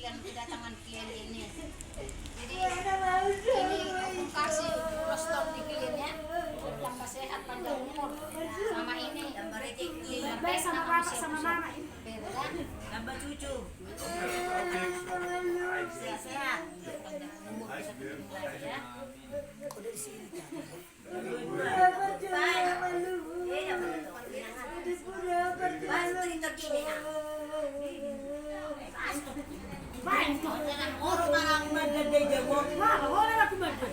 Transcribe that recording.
sekian kedatangan klien ini. Jadi ini aku kasih rostok di kliennya, tambah sehat panjang umur. Sama ini tambah rezeki, Baik sama bapak sama mama ini. Tambah cucu. Sehat-sehat. Panjang umur bisa ketemu lagi ya. Udah di sini. Baik, Orang orang maganda jago. Wah, orang aku bantu.